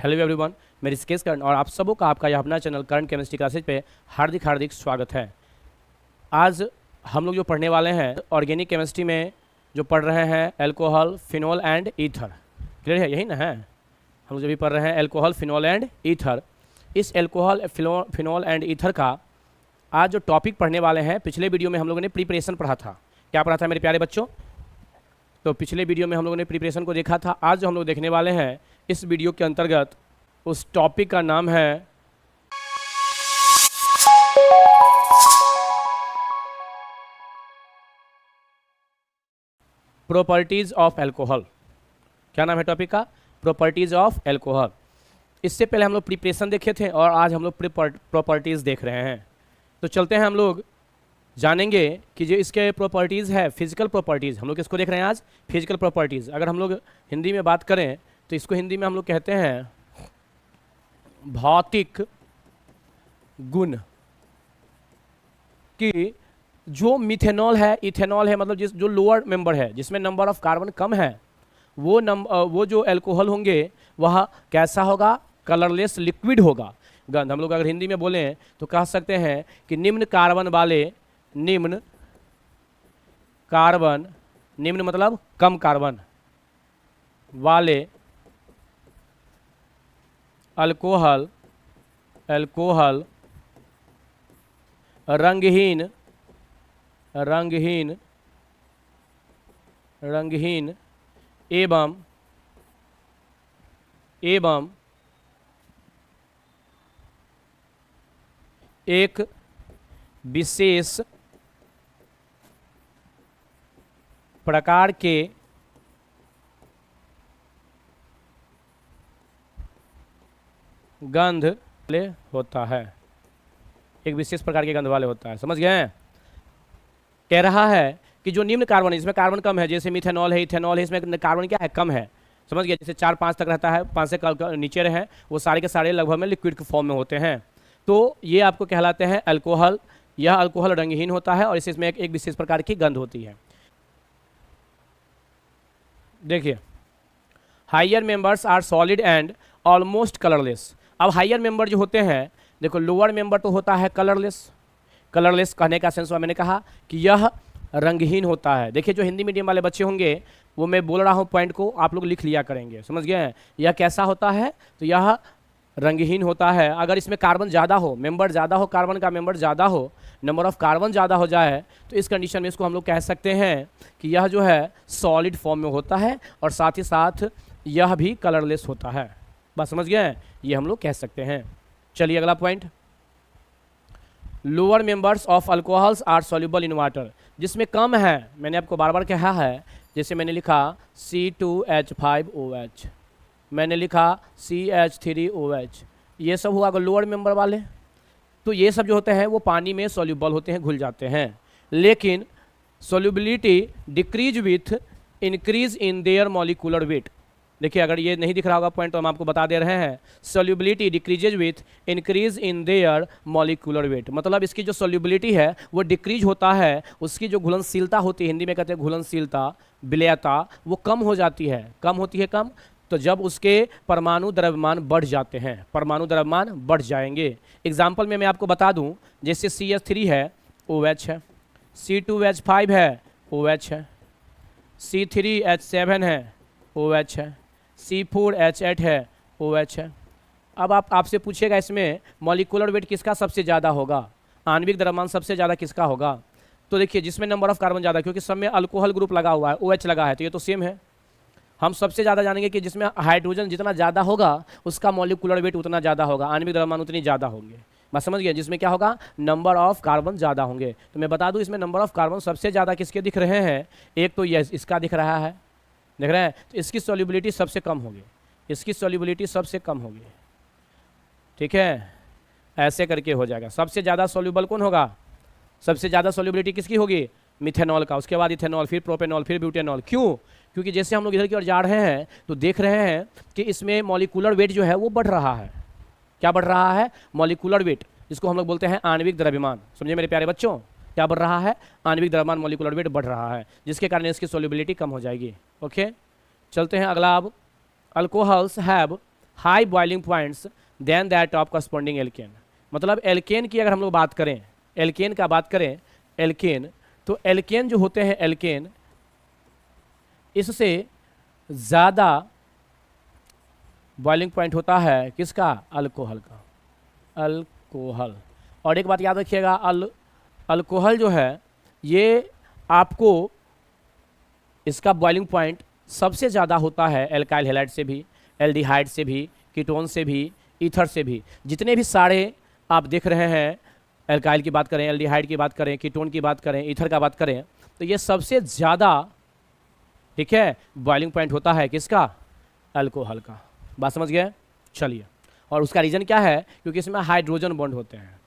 Hello everyone, मैं ऋषिकेश कर्ण और आप सबों का आपका यह अपना चैनल करंट केमिस्ट्री क्लासेज पे हार्दिक हार्दिक स्वागत है। आज हम लोग जो पढ़ने वाले हैं ऑर्गेनिक केमिस्ट्री में जो पढ़ रहे हैं alcohol, phenol and ether. Clear है? यही ना है, हम लोग जो भी पढ़ रहे हैं अल्कोहल, फिनोल एंड ईथर। इस अल्कोहल, फिनोल एंड ईथर का आज जो टॉपिक पढ़ने वाले हैं, पिछले वीडियो में हम लोगों ने प्रिपरेशन पढ़ा था। क्या पढ़ा था मेरे प्यारे बच्चों? तो पिछले वीडियो में हम लोगों ने प्रिपरेशन को देखा था। आज जो हम लोग देखने वाले हैं इस वीडियो के अंतर्गत, उस टॉपिक का नाम है प्रॉपर्टीज ऑफ अल्कोहल। क्या नाम है टॉपिक का? Properties of alcohol. इससे पहले हम लोग प्रिपरेशन देखे थे और आज हम लोग प्रॉपर्टीज देख रहे हैं। तो चलते हैं, हम लोग जानेंगे कि जो इसके प्रॉपर्टीज़ है, फिजिकल प्रॉपर्टीज़, हम लोग किसको देख रहे हैं आज? Physical properties. अगर हम लोग हिंदी में बात करें तो इसको हिंदी में हम लोग कहते हैं भौतिक गुण। कि जो मिथेनॉल है, इथेनॉल है, मतलब जो लोअर मेंबर है, जिसमें नंबर ऑफ कार्बन कम है, वो जो अल्कोहल होंगे वह कैसा होगा? कलरलेस लिक्विड होगा। गंध हम लोग अगर हिंदी में बोलें तो कह सकते हैं कि निम्न मतलब कम कार्बन वाले अल्कोहल रंगहीन एवं एक विशेष प्रकार के गंध वाले होता है। एक विशेष प्रकार के गंध वाले होता है। समझ गए हैं? कह रहा है कि जो निम्न कार्बन है, इसमें कार्बन कम है, जैसे मिथेनॉल है, इथेनॉल है, इसमें कार्बन क्या है? कम है। समझ गए? जैसे 4-5 तक रहता है, 5 से नीचे रहे, वो सारे के सारे लगभग में लिक्विड के फॉर्म में होते हैं। तो ये आपको कहलाते हैं अल्कोहल। यह अल्कोहल रंगहीन होता है और इसमें एक विशेष प्रकार की गंध होती है। देखिए, higher members are solid and almost colourless. अब हायर मेंबर जो होते हैं, देखो लोअर मेंबर तो होता है कलरलेस। कलरलेस कहने का सेंस मैंने कहा कि यह रंगहीन होता है। देखिए, जो हिंदी मीडियम वाले बच्चे होंगे वो मैं बोल रहा हूँ पॉइंट को आप लोग लिख लिया करेंगे। समझ गए? यह कैसा होता है? तो यह रंगहीन होता है। अगर इसमें कार्बन ज़्यादा हो, मेंबर ज़्यादा हो, कार्बन का मेंबर ज़्यादा हो, नंबर ऑफ कार्बन ज़्यादा हो जाए, तो इस कंडीशन में इसको हम लोग कह सकते हैं कि यह जो है सॉलिड फॉर्म में होता है और साथ ही साथ यह भी कलरलेस होता है। बात समझ गए? ये हम लोग कह सकते हैं। चलिए अगला point, lower members of alcohols are soluble in water. जिसमें कम है, मैंने आपको बार बार कहा है, जैसे मैंने लिखा C2H5OH, मैंने लिखा CH3OH, ये सब हुआ अगर लोअर मेंबर वाले। तो ये सब जो होते हैं वो पानी में सॉल्युबल होते हैं, घुल जाते हैं। लेकिन solubility decrease with increase in their molecular weight. देखिए, अगर ये नहीं दिख रहा होगा पॉइंट तो हम आपको बता दे रहे हैं, solubility decreases with increase in their molecular weight. मतलब इसकी जो सॉल्युबिलिटी है वो डिक्रीज होता है, उसकी जो घुलनशीलता होती है, हिंदी में कहते हैं घुलनशीलता, विलयता, वो कम हो जाती है। कम होती है कम, तो जब उसके परमाणु द्रव्यमान बढ़ जाते हैं, परमाणु द्रव्यमान बढ़ जाएंगे। एग्जाम्पल में मैं आपको बता दूं, जैसे CH3 है OH है, C2H5 है OH है, C3H7 है OH है, C4H8 है OH है। अब आपसे पूछेगा इसमें मॉलिक्यूलर वेट किसका सबसे ज़्यादा होगा, आणविक द्रव्यमान सबसे ज़्यादा किसका होगा? तो देखिए, जिसमें नंबर ऑफ कार्बन ज़्यादा, क्योंकि सब में अल्कोहल ग्रुप लगा हुआ है, OH लगा है, तो ये तो सेम है। हम सबसे ज़्यादा जानेंगे कि जिसमें हाइड्रोजन जितना ज़्यादा होगा उसका मॉलिक्यूलर वेट उतना ज़्यादा होगा, आणविक द्रव्यमान उतनी ज़्यादा होंगे। बात समझ गए? जिसमें क्या होगा? नंबर ऑफ कार्बन ज़्यादा होंगे। तो मैं बता दूं, इसमें नंबर ऑफ कार्बन सबसे ज़्यादा किसके दिख रहे हैं? एक तो ये इसका दिख रहा है, देख रहे हैं? तो इसकी सॉल्युबिलिटी सबसे कम होगी, इसकी सॉल्युबिलिटी सबसे कम होगी। ठीक है, ऐसे करके हो जाएगा। सबसे ज़्यादा सॉल्युबल कौन होगा? सबसे ज़्यादा सॉल्युबिलिटी किसकी होगी? मिथेनॉल का, उसके बाद इथेनॉल, फिर प्रोपेनॉल, फिर ब्यूटेनॉल। क्यों? क्योंकि जैसे हम लोग इधर की ओर जा रहे हैं तो देख रहे हैं कि इसमें मॉलिक्यूलर वेट जो है वो बढ़ रहा है। क्या बढ़ रहा है? मॉलिक्यूलर वेट, जिसको हम लोग बोलते हैं आणविक द्रव्यमान। समझे मेरे प्यारे बच्चों? क्या बढ़ रहा है? आणविक द्रव्यमान, मॉलिक्यूलर वेट बढ़ रहा है, जिसके कारण इसकी सॉल्युबिलिटी कम हो जाएगी। ओके, चलते हैं अगला। अब alcohols have high boiling points than that of corresponding alkane. मतलब एल्केन की अगर हम लोग बात करें, एल्केन का बात करें, एल्केन, तो एल्केन जो होते हैं, एल्केन इससे ज़्यादा बॉइलिंग पॉइंट होता है किसका? अल्कोहल का, अल्कोहल। और एक बात याद रखिएगा, अल्कोहल जो है ये आपको इसका बॉइलिंग पॉइंट सबसे ज़्यादा होता है एल्काइल हैलाइड से भी, एल्डिहाइड से भी, कीटोन से भी, ईथर से भी। जितने भी सारे आप देख रहे हैं, एल्काइल की बात करें, एल्डिहाइड की बात करें, कीटोन की बात करें, ईथर का बात करें, तो ये सबसे ज़्यादा, ठीक है, बॉइलिंग पॉइंट होता है किसका? अल्कोहल का। बात समझ गए? चलिए, और उसका रीज़न क्या है? क्योंकि इसमें हाइड्रोजन बॉन्ड होते हैं।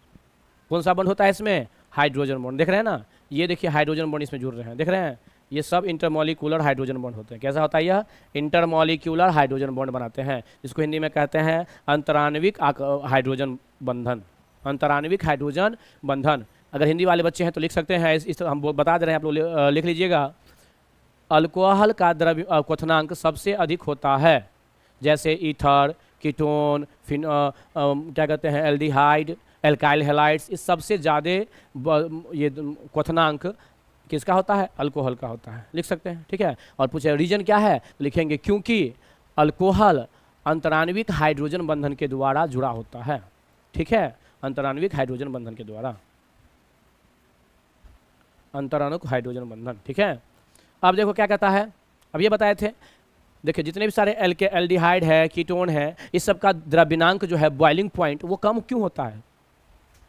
कौन सा बॉन्ड होता है इसमें? Hydrogen bond. देख रहे हैं ना, ये देखिए हाइड्रोजन बॉन्ड इसमें जुड़ रहे हैं, देख रहे हैं, ये सब इंटरमॉलिक्यूलर हाइड्रोजन बॉन्ड होते हैं। कैसा होता है यह? इंटरमॉलिक्यूलर हाइड्रोजन बॉन्ड बनाते हैं, जिसको हिंदी में कहते हैं अंतराण्विक हाइड्रोजन बंधन। अंतराण्विक हाइड्रोजन बंधन। अगर हिंदी वाले बच्चे हैं तो लिख सकते हैं, इस हम बता दे रहे हैं, आप लोग लिख लीजिएगा। अल्कोहल का द्रव्य क्वथनांक सबसे अधिक होता है, जैसे ईथर, कीटोन, क्या कहते हैं, एल्डिहाइड, एल्काइल हैलाइड्स, इस सबसे ज़्यादा ये क्वथनांक किसका होता है? अल्कोहल का होता है। लिख सकते हैं, ठीक है। और पूछे रीजन क्या है, तो लिखेंगे क्योंकि अल्कोहल अंतराण्विक हाइड्रोजन बंधन के द्वारा जुड़ा होता है, ठीक है, अंतराण्विक हाइड्रोजन बंधन के द्वारा, अंतराणुक हाइड्रोजन बंधन, ठीक है। अब देखो क्या कहता है, अब ये बताए थे, देखिए जितने भी सारे एल्डिहाइड है, कीटोन है, इस सब का द्रव्यनांक जो है, बॉइलिंग पॉइंट, वो कम क्यों होता है?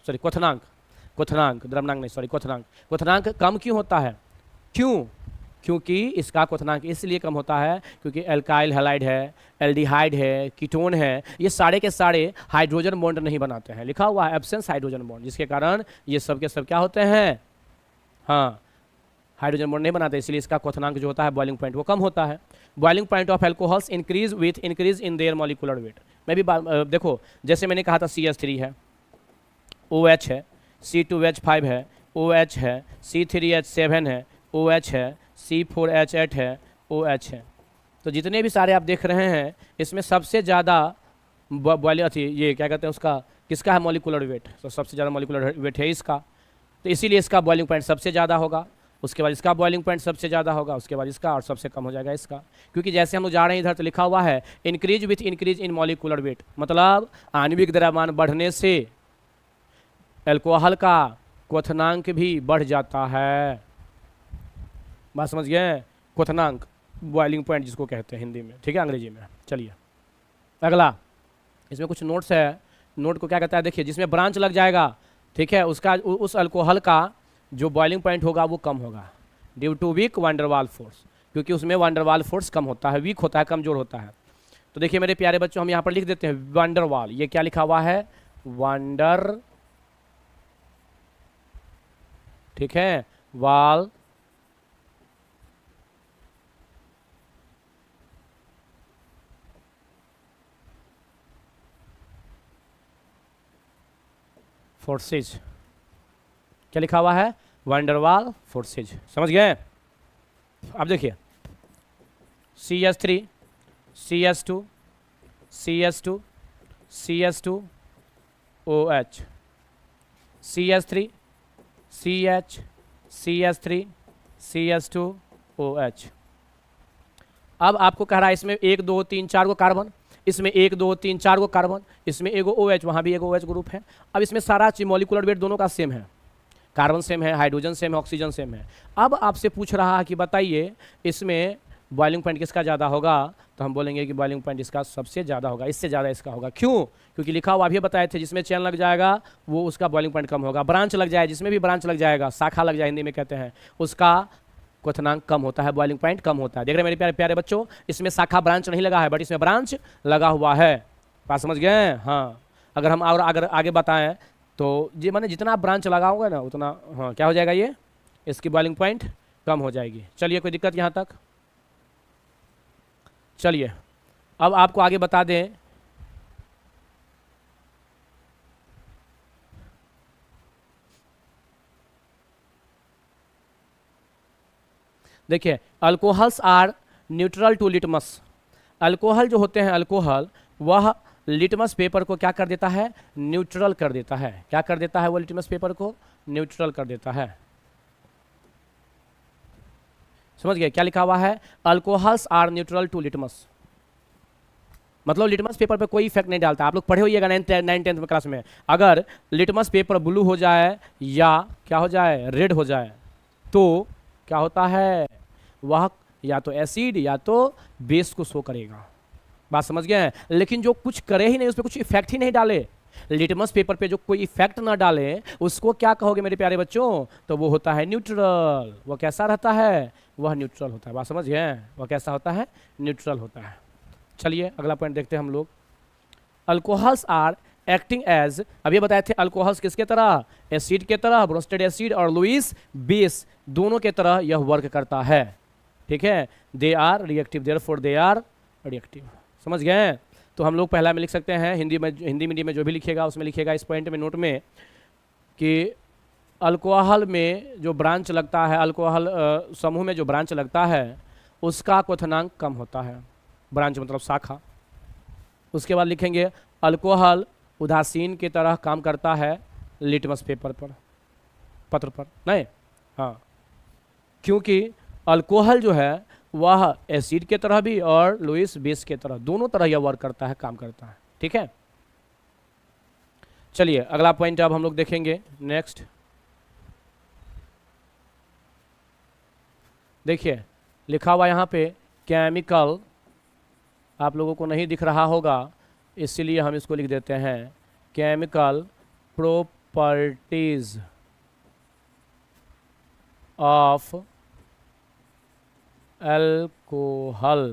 सॉरी, क्वथनांक, क्वथनांक, द्रव्यनांक नहीं, सॉरी, क्वथनांक, क्वथनांक कम क्यों होता है? क्यों? क्योंकि इसका क्वथनांक इसलिए कम होता है क्योंकि एल्काइल हैलाइड है, एल्डिहाइड है, कीटोन है, ये सारे के सारे हाइड्रोजन बॉन्ड नहीं बनाते हैं। लिखा हुआ है एब्सेंस हाइड्रोजन बॉन्ड, जिसके कारण ये सब के सब क्या होते हैं? हाँ, हाइड्रोजन बॉन्ड नहीं बनाते, इसलिए इसका क्वथनांक जो होता है, बॉइलिंग पॉइंट, वो कम होता है। Boiling point of alcohols increase with increase in their molecular weight. मैं भी देखो, जैसे मैंने कहा था CH3 है, OH है, C2H5 है, OH है, C3H7 है, OH है, C4H8 है, OH है। तो जितने भी सारे आप देख रहे हैं, इसमें सबसे ज़्यादा ये क्या कहते हैं उसका, किसका है मॉलिक्यूलर वेट? तो सबसे ज़्यादा मॉलिक्यूलर वेट है इसका, तो इसीलिए इसका बॉइलिंग पॉइंट सबसे ज़्यादा होगा, उसके बाद इसका बॉइलिंग पॉइंट सबसे ज़्यादा होगा, उसके बाद इसका, और सबसे कम हो जाएगा इसका। क्योंकि जैसे हम लोग जा रहे हैं इधर, तो लिखा हुआ है increase with increase in molecular weight, मतलब आणविक द्रव्यमान बढ़ने से अल्कोहल का क्वथनांक भी बढ़ जाता है। बात समझ गए? क्वथनांक, बॉइलिंग पॉइंट जिसको कहते हैं हिंदी में, ठीक है, अंग्रेजी में। चलिए अगला, इसमें कुछ नोट्स है, नोट को क्या कहता है, देखिए, जिसमें ब्रांच लग जाएगा, ठीक है, उसका उस अल्कोहल का जो बॉइलिंग पॉइंट होगा वो कम होगा, due to weak van der Waals force, क्योंकि उसमें वंडरवाल फोर्स कम होता है, वीक होता है, कमजोर होता है। तो देखिए मेरे प्यारे बच्चों, हम यहाँ पर लिख देते हैं वंडरवाल, ये क्या लिखा हुआ है? वंडर, ठीक है, वाल फोर्सेज, क्या लिखा हुआ है? Van der Waals forces. समझ गए? अब देखिए CH3, CH2, CH2, CH2, OH, CH3, CH, CH3, CH2, OH। अब आपको कह रहा है इसमें 1 2 3 4 को कार्बन, इसमें 1 2 3 4 को कार्बन, इसमें एगो OH, वहाँ भी एगो OH ग्रुप है। अब इसमें सारा मॉलिक्यूलर वेट दोनों का सेम है, कार्बन सेम है, हाइड्रोजन सेम है, ऑक्सीजन सेम है। अब आपसे पूछ रहा है कि बताइए इसमें बॉइलिंग पॉइंट किसका ज़्यादा होगा? तो हम बोलेंगे कि बॉइलिंग पॉइंट इसका सबसे ज़्यादा होगा, इससे ज़्यादा इसका होगा। क्यों? क्योंकि लिखा हुआ अभी बताए थे, जिसमें चेन लग जाएगा वो उसका बॉइलिंग पॉइंट कम होगा, ब्रांच लग जाए, जिसमें भी ब्रांच लग जाएगा, शाखा लग जाए हिंदी में कहते हैं, उसका क्वथनांक कम होता है, बॉइलिंग पॉइंट कम होता है। देख रहे हैं मेरे प्यारे प्यारे बच्चों, इसमें शाखा ब्रांच नहीं लगा है, बट इसमें ब्रांच लगा हुआ है। बात समझ गए? हाँ, अगर हम और अगर आगे बताएं तो ये माने जितना आप ब्रांच लगाओगे ना उतना, हाँ, क्या हो जाएगा, ये इसकी बॉइलिंग पॉइंट कम हो जाएगी। चलिए, कोई दिक्कत यहाँ तक? चलिए अब आपको आगे बता दें, देखिए alcohols are neutral to litmus. Alcohol जो होते हैं, अल्कोहल वह लिटमस पेपर को क्या कर देता है, न्यूट्रल कर देता है। क्या कर देता है वो लिटमस पेपर को, न्यूट्रल कर देता है। समझ गए क्या लिखा हुआ है, alcohols are neutral to litmus, मतलब लिटमस पेपर पे कोई इफेक्ट नहीं डालता। आप लोग पढ़े होइएगा 9th-10th में क्लास में, अगर लिटमस पेपर ब्लू हो जाए या क्या हो जाए, रेड हो जाए, तो क्या होता है, वह या तो एसिड या तो बेस को शो करेगा। बात समझ गए हैं। लेकिन जो कुछ करे ही नहीं, उस पर कुछ इफेक्ट ही नहीं डाले, लिटमस पेपर पे जो कोई इफेक्ट ना डाले, उसको क्या कहोगे मेरे प्यारे बच्चों, तो वो होता है न्यूट्रल। वो कैसा रहता है, वह न्यूट्रल होता है। बात समझ गए, वह कैसा होता है, न्यूट्रल होता है। चलिए अगला पॉइंट देखते हैं हम लोग। अल्कोहल्स आर एक्टिंग एज, अभी बताए थे अल्कोहल्स किसके तरह, एसिड के तरह, ब्रोस्टेड एसिड और लुईस बेस दोनों के तरह यह वर्क करता है। ठीक है, they are reactive, therefore they are reactive. समझ गए। तो हम लोग पहला में लिख सकते हैं, हिंदी मीडियम में जो भी लिखेगा उसमें लिखेगा इस पॉइंट में, नोट में, कि अल्कोहल में जो ब्रांच लगता है, अल्कोहल समूह में जो ब्रांच लगता है उसका क्वथनांक कम होता है। ब्रांच मतलब शाखा। उसके बाद लिखेंगे अल्कोहल उदासीन की तरह काम करता है लिटमस पेपर पर, पत्र पर, नहीं, हाँ, क्योंकि अल्कोहल जो है वह एसिड के तरह भी और लुईस बेस के तरह दोनों तरह यह वर्क करता है, काम करता है। ठीक है, चलिए अगला पॉइंट अब हम लोग देखेंगे। नेक्स्ट देखिए लिखा हुआ यहाँ पे केमिकल, आप लोगों को नहीं दिख रहा होगा इसीलिए हम इसको लिख देते हैं, केमिकल प्रॉपर्टीज ऑफ अल्कोहल।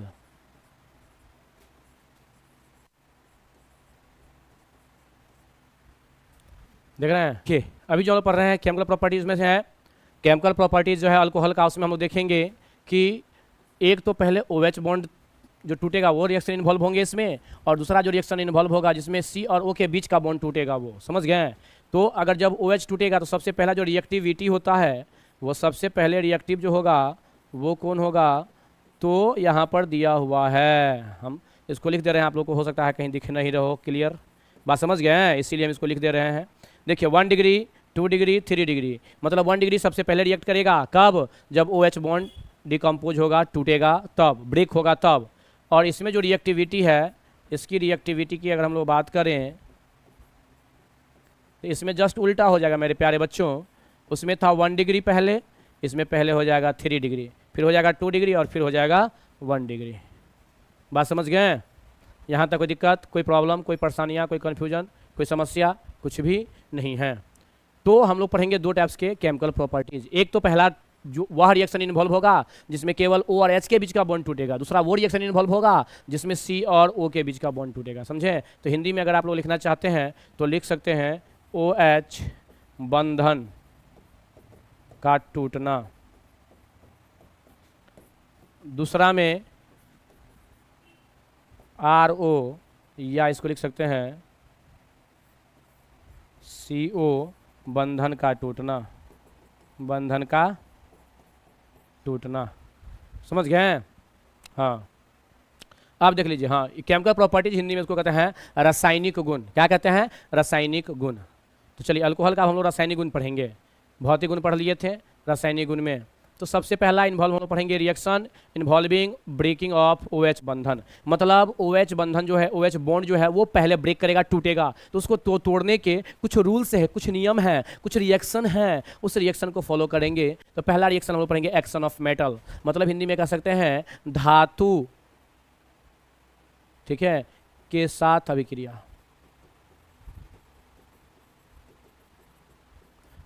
देख रहे हैं कि अभी जो हम पढ़ रहे हैं केमिकल प्रॉपर्टीज में से है, केमिकल प्रॉपर्टीज जो है अल्कोहल का, उसमें हम लोग देखेंगे कि एक तो पहले OH बॉन्ड जो टूटेगा वो रिएक्शन इन्वॉल्व होंगे इसमें, और दूसरा जो रिएक्शन इन्वॉल्व होगा जिसमें C और O के बीच का बॉन्ड टूटेगा वो। समझ गए। तो अगर जब OH टूटेगा तो सबसे पहला जो रिएक्टिविटी होता है वो सबसे पहले रिएक्टिव जो होगा वो कौन होगा, तो यहाँ पर दिया हुआ है, हम इसको लिख दे रहे हैं। आप लोग को हो सकता है कहीं दिख नहीं रहो, क्लियर बात समझ गए हैं, इसीलिए हम इसको लिख दे रहे हैं। देखिए 1 डिग्री 2 डिग्री 3 डिग्री, मतलब 1 डिग्री सबसे पहले रिएक्ट करेगा, कब, जब OH बॉन्ड डिकम्पोज होगा, टूटेगा तब, ब्रेक होगा तब। और इसमें जो रिएक्टिविटी है, इसकी रिएक्टिविटी की अगर हम लोग बात करें तो इसमें जस्ट उल्टा हो जाएगा मेरे प्यारे बच्चों। उसमें था 1 डिग्री पहले, इसमें पहले हो जाएगा 3 डिग्री, फिर हो जाएगा 2 डिग्री और फिर हो जाएगा 1 डिग्री। बात समझ गए। यहाँ तक कोई दिक्कत, कोई प्रॉब्लम, कोई परेशानियाँ, कोई कन्फ्यूजन, कोई समस्या कुछ भी नहीं है। तो हम लोग पढ़ेंगे 2 टाइप्स के केमिकल प्रॉपर्टीज। एक तो पहला जो वह रिएक्शन इन्वॉल्व होगा जिसमें केवल O और H के बीच का बॉन्ड टूटेगा, दूसरा वो रिएक्शन इन्वॉल्व होगा जिसमें C और O के बीच का बॉन्ड टूटेगा। समझे। तो हिंदी में अगर आप लोग लिखना चाहते हैं तो लिख सकते हैं OH बंधन का टूटना, दूसरा में RO, या इसको लिख सकते हैं CO बंधन का टूटना, बंधन का टूटना। समझ गए। हाँ आप देख लीजिए। हाँ केमिकल प्रॉपर्टीज हिंदी में इसको कहते हैं रासायनिक गुण। क्या कहते हैं, रासायनिक गुण। तो चलिए अल्कोहल का हम लोग रासायनिक गुण पढ़ेंगे। भौतिक गुण पढ़ लिए थे, रासायनिक गुण में तो सबसे पहला इन्वॉल्व हम लोग पढ़ेंगे reaction involving breaking of OH बंधन। मतलब OH बंधन जो है, OH बॉन्ड जो है वो पहले ब्रेक करेगा, टूटेगा, तो उसको तोड़ने के कुछ रूल्स है, कुछ नियम है, कुछ रिएक्शन है, उस रिएक्शन को फॉलो करेंगे। तो पहला रिएक्शन हम लोग पढ़ेंगे एक्शन ऑफ मेटल, मतलब हिंदी में कह सकते हैं धातु, ठीक है, के साथ अभिक्रिया।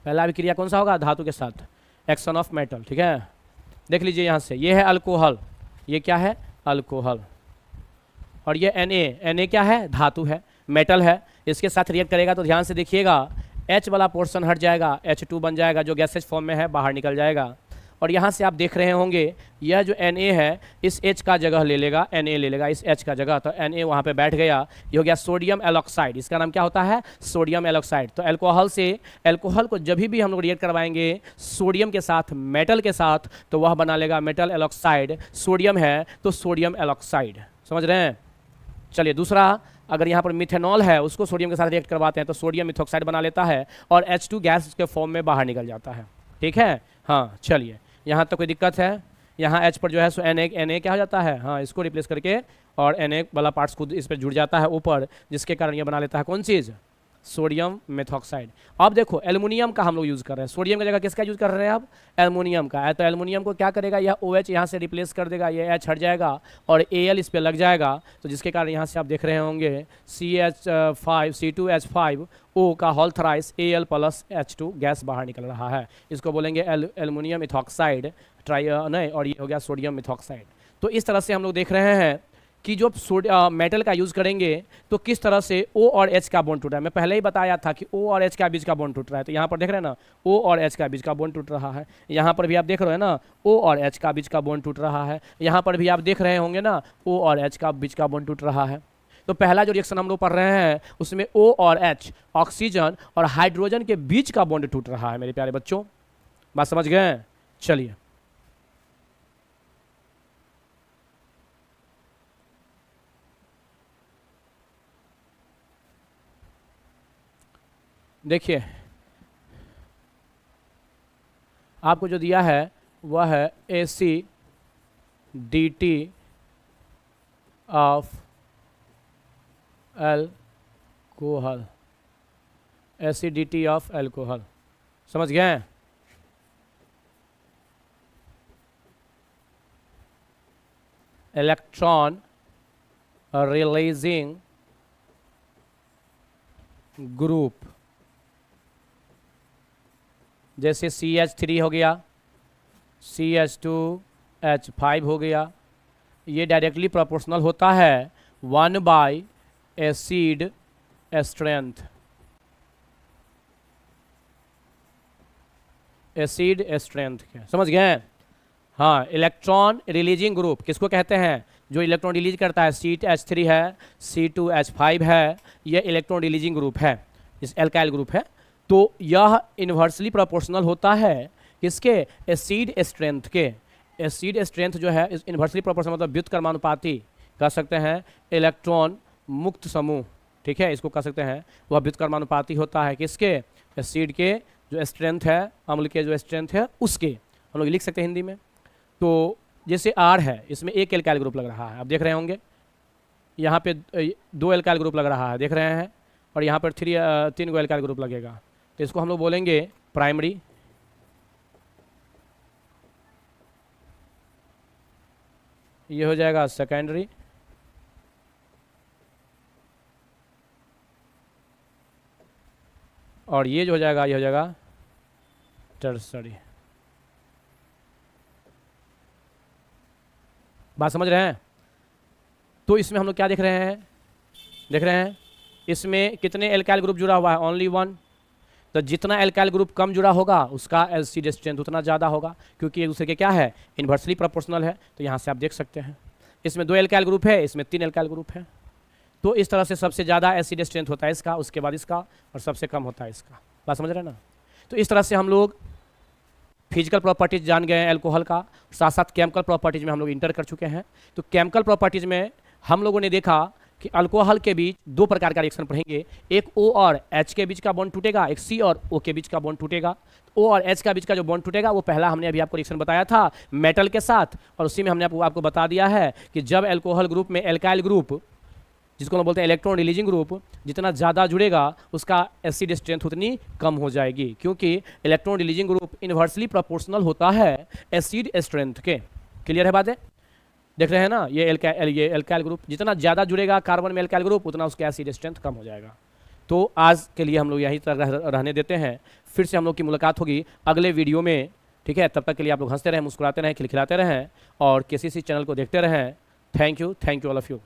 पहला अभिक्रिया कौन सा होगा, धातु के साथ, एक्शन ऑफ मेटल। ठीक है, देख लीजिए यहाँ से, ये है अल्कोहल, ये क्या है, अल्कोहल, और ये Na क्या है, धातु है, मेटल है। इसके साथ रिएक्ट करेगा तो ध्यान से देखिएगा, H वाला पोर्शन हट जाएगा, H2 बन जाएगा, जो गैसेज फॉर्म में है बाहर निकल जाएगा। और यहाँ से आप देख रहे होंगे यह जो Na है इस H का जगह ले लेगा, Na ले लेगा इस H का जगह, तो Na वहाँ पे बैठ गया, ये हो गया सोडियम एलॉक्साइड। इसका नाम क्या होता है, सोडियम एलॉक्साइड। तो अल्कोहल से, अल्कोहल को जब भी हम लोग रिएक्ट करवाएंगे सोडियम के साथ, मेटल के साथ, तो वह बना लेगा मेटल एलॉक्साइड। सोडियम है तो सोडियम एलॉक्साइड। समझ रहे हैं। चलिए दूसरा, अगर यहाँ पर मिथेनॉल है उसको सोडियम के साथ रिएक्ट करवाते हैं तो सोडियम मिथॉक्साइड बना लेता है और H2 गैस के फॉर्म में बाहर निकल जाता है। ठीक है, हाँ चलिए, यहाँ तक कोई दिक्कत है? यहाँ H पर जो है सो Na क्या हो जाता है, हाँ इसको रिप्लेस करके और Na वाला पार्ट्स खुद इस पर जुड़ जाता है ऊपर, जिसके कारण ये बना लेता है कौन चीज़, सोडियम मेथॉक्साइड। अब देखो एल्युमिनियम का हम लोग यूज़ कर रहे हैं, सोडियम की जगह किसका यूज़ कर रहे हैं अब, एल्युमिनियम का है। तो एल्युमिनियम को क्या करेगा, यह OH यहाँ से रिप्लेस कर देगा, ये H हट जाएगा और Al इस पर लग जाएगा, तो जिसके कारण यहाँ से आप देख रहे होंगे C2H5O का whole thrice Al plus H2 gas बाहर निकल रहा है। इसको बोलेंगे एल्युमिनियम इथॉक्साइड नहीं, और ये हो गया सोडियम मिथॉक्साइड। तो इस तरह से हम लोग देख रहे हैं कि जो मेटल का यूज़ करेंगे तो किस तरह से O और H का बॉन्ड टूट रहा है। मैं पहले ही बताया था कि O और H का बीच का बॉन्ड टूट रहा है, तो यहाँ पर देख रहे हैं ना O और H का बीच का बॉन्ड टूट रहा है। यहाँ पर भी आप देख रहे हैं ना O और H का बीच का बॉन्ड टूट रहा है। यहाँ पर भी आप देख रहे होंगे ना O और H का बीच का बॉन्ड टूट रहा है। तो पहला जो रिएक्शन हम लोग पढ़ रहे हैं उसमें O और H ऑक्सीजन और हाइड्रोजन के बीच का बॉन्ड टूट रहा है मेरे प्यारे बच्चों, बात समझ गए? चलिए देखिए, आपको जो दिया है वह है ACDT of alcohol, acidity of alcohol, समझ गए? इलेक्ट्रॉन रिलीजिंग ग्रुप, जैसे CH3 हो गया, CH2H5 हो गया, ये डायरेक्टली प्रोपोर्शनल होता है 1/एसिड स्ट्रेंथ, एसिड स्ट्रेंथ के, समझ गए? हाँ, इलेक्ट्रॉन रिलीजिंग ग्रुप किसको कहते हैं, जो इलेक्ट्रॉन रिलीज करता है, CH3 है, C2H5 है, यह इलेक्ट्रॉन रिलीजिंग ग्रुप है, इस एल्काइल ग्रुप है। तो यह इन्वर्सली प्रोपोर्शनल होता है किसके, एसिड स्ट्रेंथ के। एसिड स्ट्रेंथ जो है इस इन्वर्सली प्रोपोर्शनल मतलब व्युत्क्रमानुपाती कह सकते हैं इलेक्ट्रॉन मुक्त समूह, ठीक है, इसको कह सकते हैं, वह व्युत्क्रमानुपाती होता है किसके, एसिड के जो स्ट्रेंथ है, अम्ल के जो स्ट्रेंथ है उसके, हम लोग लिख सकते हैं हिंदी में। तो जैसे R है, इसमें एक एल्काइल ग्रुप लग रहा है, आप देख रहे होंगे यहाँ पे 2 एल्काइल ग्रुप लग रहा है, देख रहे हैं, और यहाँ पर 3 गो एल्काइल ग्रुप लगेगा, तो इसको हम लोग बोलेंगे प्राइमरी, ये हो जाएगा सेकेंडरी, और ये जो हो जाएगा ये हो जाएगा टर्सरी। बात समझ रहे हैं? तो इसमें हम लोग क्या देख रहे हैं, देख रहे हैं इसमें कितने एल्काइल ग्रुप जुड़ा हुआ है, ओनली 1। तो जितना एल्काइल ग्रुप कम जुड़ा होगा उसका एसिड स्ट्रेंथ उतना ज़्यादा होगा, क्योंकि एक दूसरे के क्या है, इन्वर्सली प्रोपोर्शनल है। तो यहाँ से आप देख सकते हैं इसमें 2 एल्काइल ग्रुप है, इसमें 3 एल्काइल ग्रुप है। तो इस तरह से सबसे ज़्यादा एसिड स्ट्रेंथ होता है इसका, उसके बाद इसका, और सबसे कम होता है इसका। बात समझ रहे हैं ना? तो इस तरह से हम लोग फिजिकल प्रॉपर्टीज जान गए हैं एल्कोहल का, साथ साथ केमिकल प्रॉपर्टीज में हम लोग इंटर कर चुके हैं। तो केमिकल प्रॉपर्टीज में हम लोगों ने देखा कि अल्कोहल के बीच 2 प्रकार का रिएक्शन पढ़ेंगे, एक O और H के बीच का बॉन्ड टूटेगा, एक C और O के बीच का बॉन्ड टूटेगा। O और H का बीच का जो बॉन्ड टूटेगा वो पहला हमने अभी आपको रिएक्शन बताया था मेटल के साथ, और उसी में हमने आपको बता दिया है कि जब एल्कोहल ग्रुप में एल्काइल ग्रुप, जिसको हम बोलते हैं इलेक्ट्रॉन रिलीजिंग ग्रुप, जितना ज़्यादा जुड़ेगा उसका एसिड स्ट्रेंथ उतनी कम हो जाएगी, क्योंकि electron releasing group inversely proportional होता है एसिड स्ट्रेंथ के। क्लियर है बातें? देख रहे हैं ना, ये एल्काइल ग्रुप जितना ज़्यादा जुड़ेगा कार्बन में एल्काइल ग्रुप, उतना उसका एसिड स्ट्रेंथ कम हो जाएगा। तो आज के लिए हम लोग यहीं तक रहने देते हैं, फिर से हम लोग की मुलाकात होगी अगले वीडियो में, ठीक है? तब तक के लिए आप लोग हंसते रहें, मुस्कुराते रहें, खिलखिलाते रहें, और किसी चैनल को देखते रहें। Thank you all of you.